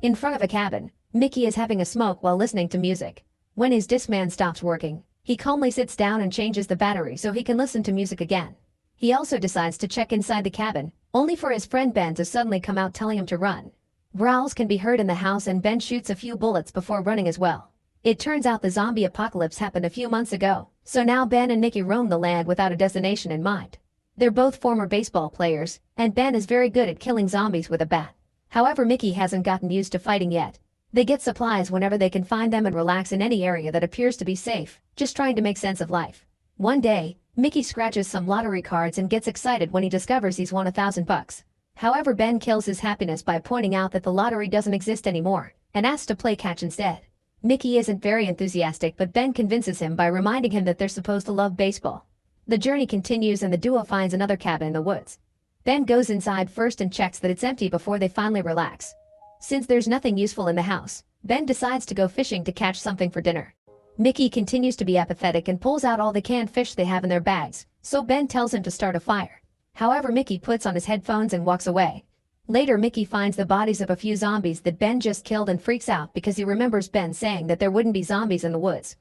In front of a cabin, Mickey is having a smoke while listening to music. When his Discman stops working, he calmly sits down and changes the battery so he can listen to music again. He also decides to check inside the cabin, only for his friend Ben to suddenly come out telling him to run. Growls can be heard in the house and Ben shoots a few bullets before running as well. It turns out the zombie apocalypse happened a few months ago, so now Ben and Mickey roam the land without a destination in mind. They're both former baseball players, and Ben is very good at killing zombies with a bat. However, Mickey hasn't gotten used to fighting yet. They get supplies whenever they can find them and relax in any area that appears to be safe, just trying to make sense of life. One day, Mickey scratches some lottery cards and gets excited when he discovers he's won $1,000. However, Ben kills his happiness by pointing out that the lottery doesn't exist anymore, and asks to play catch instead. Mickey isn't very enthusiastic, but Ben convinces him by reminding him that they're supposed to love baseball. The journey continues and the duo finds another cabin in the woods. Ben goes inside first and checks that it's empty before they finally relax. Since there's nothing useful in the house, Ben decides to go fishing to catch something for dinner. Mickey continues to be apathetic and pulls out all the canned fish they have in their bags, so Ben tells him to start a fire. However, Mickey puts on his headphones and walks away. Later, Mickey finds the bodies of a few zombies that Ben just killed and freaks out because he remembers Ben saying that there wouldn't be zombies in the woods.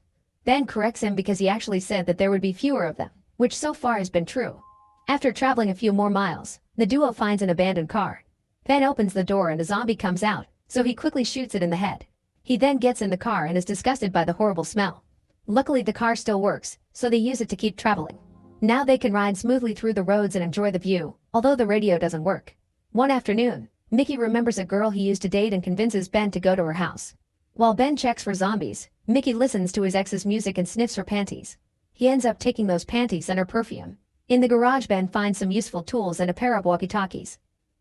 Ben corrects him because he actually said that there would be fewer of them, which so far has been true. After traveling a few more miles, the duo finds an abandoned car. Ben opens the door and a zombie comes out, so he quickly shoots it in the head. He then gets in the car and is disgusted by the horrible smell. Luckily, the car still works, so they use it to keep traveling. Now they can ride smoothly through the roads and enjoy the view, although the radio doesn't work. One afternoon, Mickey remembers a girl he used to date and convinces Ben to go to her house. While Ben checks for zombies, Mickey listens to his ex's music and sniffs her panties. He ends up taking those panties and her perfume. In the garage, Ben finds some useful tools and a pair of walkie-talkies.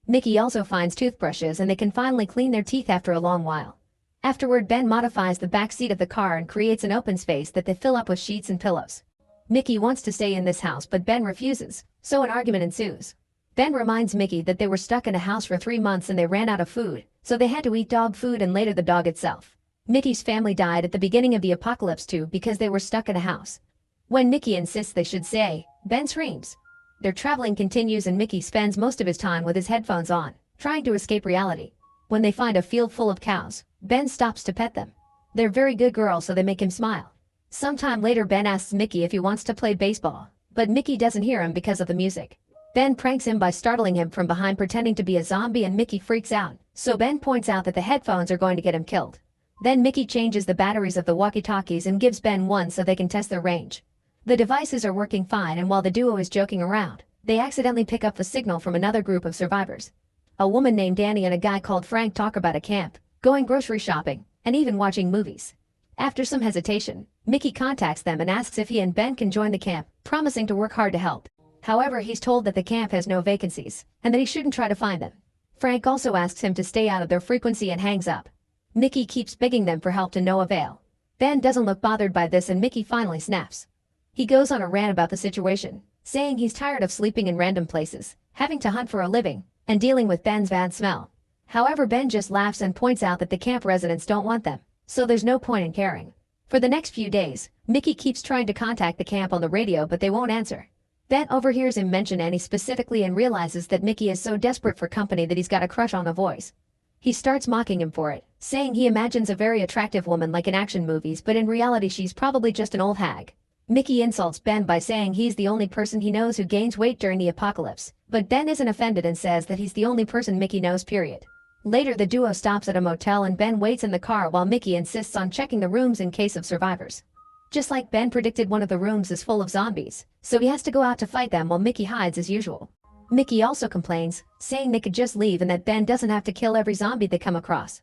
Mickey also finds toothbrushes and they can finally clean their teeth after a long while. Afterward, Ben modifies the back seat of the car and creates an open space that they fill up with sheets and pillows. Mickey wants to stay in this house, but Ben refuses, so an argument ensues. Ben reminds Mickey that they were stuck in a house for 3 months and they ran out of food, so they had to eat dog food and later the dog itself. Mickey's family died at the beginning of the apocalypse too because they were stuck in a house. When Mickey insists they should stay, Ben screams. Their traveling continues and Mickey spends most of his time with his headphones on, trying to escape reality. When they find a field full of cows, Ben stops to pet them. They're very good girls, so they make him smile. Sometime later, Ben asks Mickey if he wants to play baseball, but Mickey doesn't hear him because of the music. Ben pranks him by startling him from behind pretending to be a zombie and Mickey freaks out, so Ben points out that the headphones are going to get him killed. Then Mickey changes the batteries of the walkie-talkies and gives Ben one so they can test their range. The devices are working fine, and while the duo is joking around, they accidentally pick up the signal from another group of survivors. A woman named Danny and a guy called Frank talk about a camp, going grocery shopping, and even watching movies. After some hesitation, Mickey contacts them and asks if he and Ben can join the camp, promising to work hard to help. However, he's told that the camp has no vacancies, and that he shouldn't try to find them. Frank also asks him to stay out of their frequency and hangs up. Mickey keeps begging them for help to no avail. Ben doesn't look bothered by this and Mickey finally snaps. He goes on a rant about the situation, saying he's tired of sleeping in random places, having to hunt for a living, and dealing with Ben's bad smell. However, Ben just laughs and points out that the camp residents don't want them, so there's no point in caring. For the next few days, Mickey keeps trying to contact the camp on the radio, but they won't answer. Ben overhears him mention Annie specifically and realizes that Mickey is so desperate for company that he's got a crush on the voice. He starts mocking him for it, saying he imagines a very attractive woman like in action movies, but in reality she's probably just an old hag. Mickey insults Ben by saying he's the only person he knows who gains weight during the apocalypse, but Ben isn't offended and says that he's the only person Mickey knows, period. Later, the duo stops at a motel and Ben waits in the car while Mickey insists on checking the rooms in case of survivors. Just like Ben predicted, one of the rooms is full of zombies, so he has to go out to fight them while Mickey hides as usual. Mickey also complains, saying they could just leave and that Ben doesn't have to kill every zombie they come across.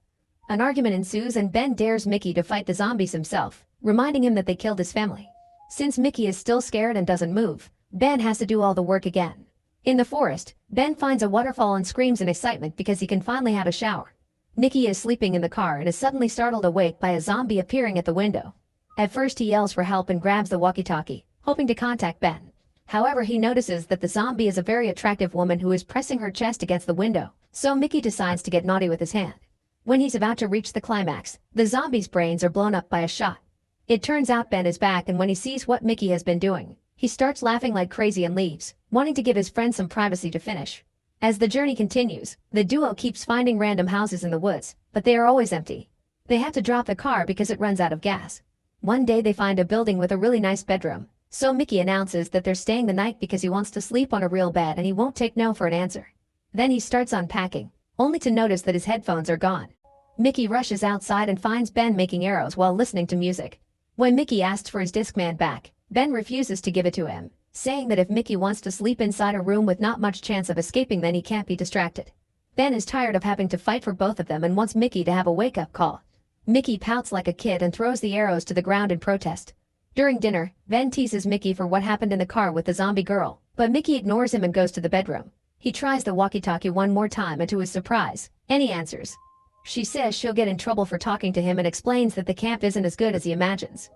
An argument ensues and Ben dares Mickey to fight the zombies himself, reminding him that they killed his family. Since Mickey is still scared and doesn't move, Ben has to do all the work again. In the forest, Ben finds a waterfall and screams in excitement because he can finally have a shower. Mickey is sleeping in the car and is suddenly startled awake by a zombie appearing at the window. At first, he yells for help and grabs the walkie-talkie, hoping to contact Ben. However, he notices that the zombie is a very attractive woman who is pressing her chest against the window, so Mickey decides to get naughty with his hand. When he's about to reach the climax, the zombie's brains are blown up by a shot. It turns out Ben is back, and when he sees what Mickey has been doing, he starts laughing like crazy and leaves, wanting to give his friend some privacy to finish. As the journey continues, the duo keeps finding random houses in the woods, but they are always empty. They have to drop the car because it runs out of gas. One day they find a building with a really nice bedroom, so Mickey announces that they're staying the night because he wants to sleep on a real bed and he won't take no for an answer. Then he starts unpacking, only to notice that his headphones are gone. Mickey rushes outside and finds Ben making arrows while listening to music. When Mickey asks for his Discman back, Ben refuses to give it to him, saying that if Mickey wants to sleep inside a room with not much chance of escaping, then he can't be distracted. Ben is tired of having to fight for both of them and wants Mickey to have a wake-up call. Mickey pouts like a kid and throws the arrows to the ground in protest. During dinner, Ben teases Mickey for what happened in the car with the zombie girl, but Mickey ignores him and goes to the bedroom. He tries the walkie-talkie one more time and to his surprise, Annie answers. She says she'll get in trouble for talking to him and explains that the camp isn't as good as he imagines.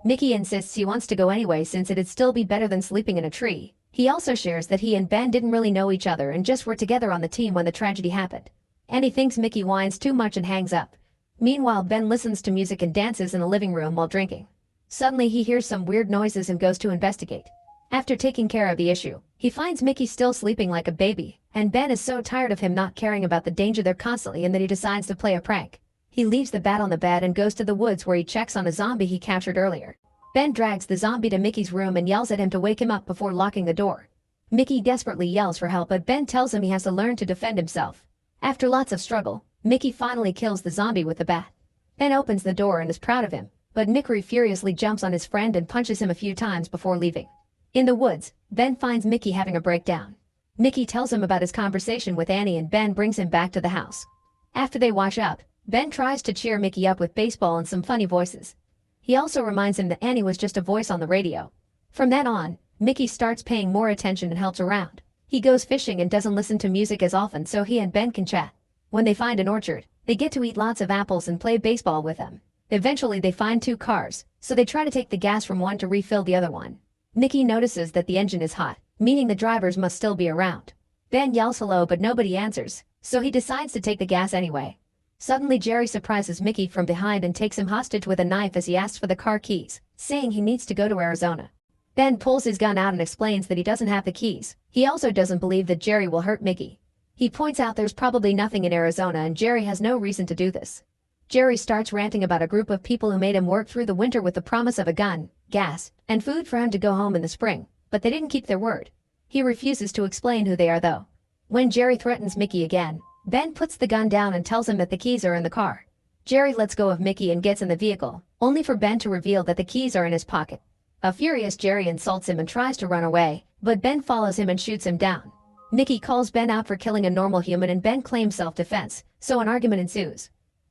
Mickey insists he wants to go anyway since it'd still be better than sleeping in a tree. He also shares that he and Ben didn't really know each other and just were together on the team when the tragedy happened. Annie thinks Mickey whines too much and hangs up. Meanwhile, Ben listens to music and dances in the living room while drinking. Suddenly he hears some weird noises and goes to investigate. After taking care of the issue, he finds Mickey still sleeping like a baby, and Ben is so tired of him not caring about the danger they're constantly in that he decides to play a prank. He leaves the bat on the bed and goes to the woods where he checks on a zombie he captured earlier. Ben drags the zombie to Mickey's room and yells at him to wake him up before locking the door. Mickey desperately yells for help, but Ben tells him he has to learn to defend himself. After lots of struggle, Mickey finally kills the zombie with the bat. Ben opens the door and is proud of him, but Mickey furiously jumps on his friend and punches him a few times before leaving. In the woods, Ben finds Mickey having a breakdown. Mickey tells him about his conversation with Annie and Ben brings him back to the house. After they wash up, Ben tries to cheer Mickey up with baseball and some funny voices. He also reminds him that Annie was just a voice on the radio. From then on, Mickey starts paying more attention and helps around. He goes fishing and doesn't listen to music as often so he and Ben can chat. When they find an orchard, they get to eat lots of apples and play baseball with them. Eventually they find two cars, so they try to take the gas from one to refill the other one. Mickey notices that the engine is hot, meaning the drivers must still be around. Ben yells hello but nobody answers, so he decides to take the gas anyway. Suddenly Jerry surprises Mickey from behind and takes him hostage with a knife as he asks for the car keys, saying he needs to go to Arizona. Ben pulls his gun out and explains that he doesn't have the keys. He also doesn't believe that Jerry will hurt Mickey. He points out there's probably nothing in Arizona and Jerry has no reason to do this. Jerry starts ranting about a group of people who made him work through the winter with the promise of a gun, gas, and food for him to go home in the spring, but they didn't keep their word. He refuses to explain who they are though. When Jerry threatens Mickey again, Ben puts the gun down and tells him that the keys are in the car. Jerry lets go of Mickey and gets in the vehicle, only for Ben to reveal that the keys are in his pocket. A furious Jerry insults him and tries to run away, but Ben follows him and shoots him down. Mickey calls Ben out for killing a normal human and Ben claims self-defense, so an argument ensues.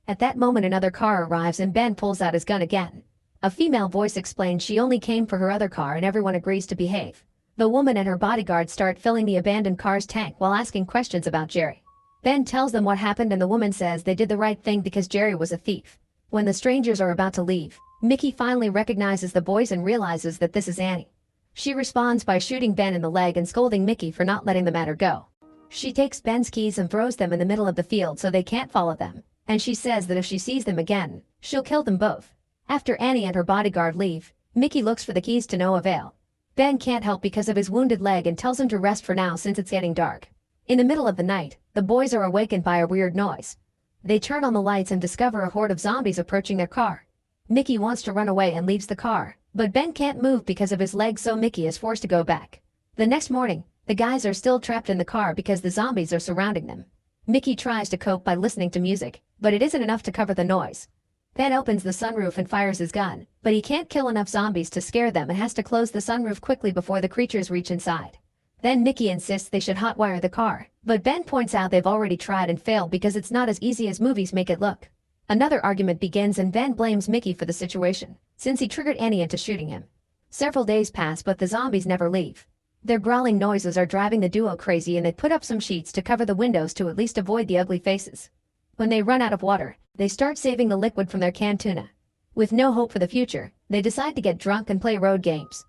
At that moment another car arrives and Ben pulls out his gun again. A female voice explains she only came for her other car and everyone agrees to behave. The woman and her bodyguard start filling the abandoned car's tank while asking questions about Jerry. Ben tells them what happened and the woman says they did the right thing because Jerry was a thief. When the strangers are about to leave, Mickey finally recognizes the boys and realizes that this is Annie. She responds by shooting Ben in the leg and scolding Mickey for not letting the matter go. She takes Ben's keys and throws them in the middle of the field so they can't follow them, and she says that if she sees them again, she'll kill them both. After Annie and her bodyguard leave, Mickey looks for the keys to no avail. Ben can't help because of his wounded leg and tells him to rest for now since it's getting dark. In the middle of the night, the boys are awakened by a weird noise. They turn on the lights and discover a horde of zombies approaching their car. Mickey wants to run away and leaves the car, but Ben can't move because of his leg so Mickey is forced to go back. The next morning, the guys are still trapped in the car because the zombies are surrounding them. Mickey tries to cope by listening to music, but it isn't enough to cover the noise. Ben opens the sunroof and fires his gun, but he can't kill enough zombies to scare them and has to close the sunroof quickly before the creatures reach inside. Then Mickey insists they should hotwire the car, but Ben points out they've already tried and failed because it's not as easy as movies make it look. Another argument begins and Ben blames Mickey for the situation, since he triggered Annie into shooting him. Several days pass but the zombies never leave. Their growling noises are driving the duo crazy and they put up some sheets to cover the windows to at least avoid the ugly faces. When they run out of water, they start saving the liquid from their canned tuna. With no hope for the future, they decide to get drunk and play road games.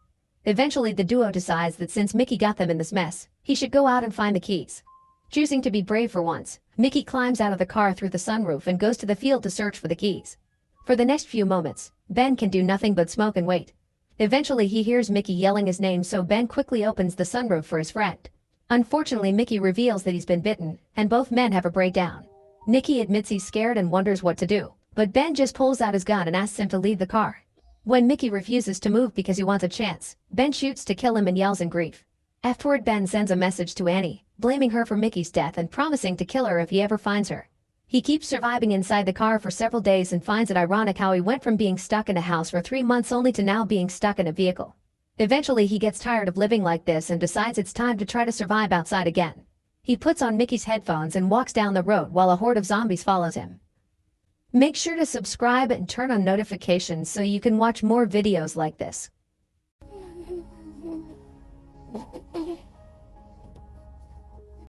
Eventually the duo decides that since Mickey got them in this mess, he should go out and find the keys. Choosing to be brave for once, Mickey climbs out of the car through the sunroof and goes to the field to search for the keys. For the next few moments, Ben can do nothing but smoke and wait. Eventually he hears Mickey yelling his name so Ben quickly opens the sunroof for his friend. Unfortunately, Mickey reveals that he's been bitten, and both men have a breakdown. Nicky admits he's scared and wonders what to do, but Ben just pulls out his gun and asks him to leave the car. When Mickey refuses to move because he wants a chance, Ben shoots to kill him and yells in grief. Afterward, Ben sends a message to Annie, blaming her for Mickey's death and promising to kill her if he ever finds her. He keeps surviving inside the car for several days and finds it ironic how he went from being stuck in a house for 3 months only to now being stuck in a vehicle. Eventually, he gets tired of living like this and decides it's time to try to survive outside again. He puts on Mickey's headphones and walks down the road while a horde of zombies follows him. Make sure to subscribe and turn on notifications so you can watch more videos like this.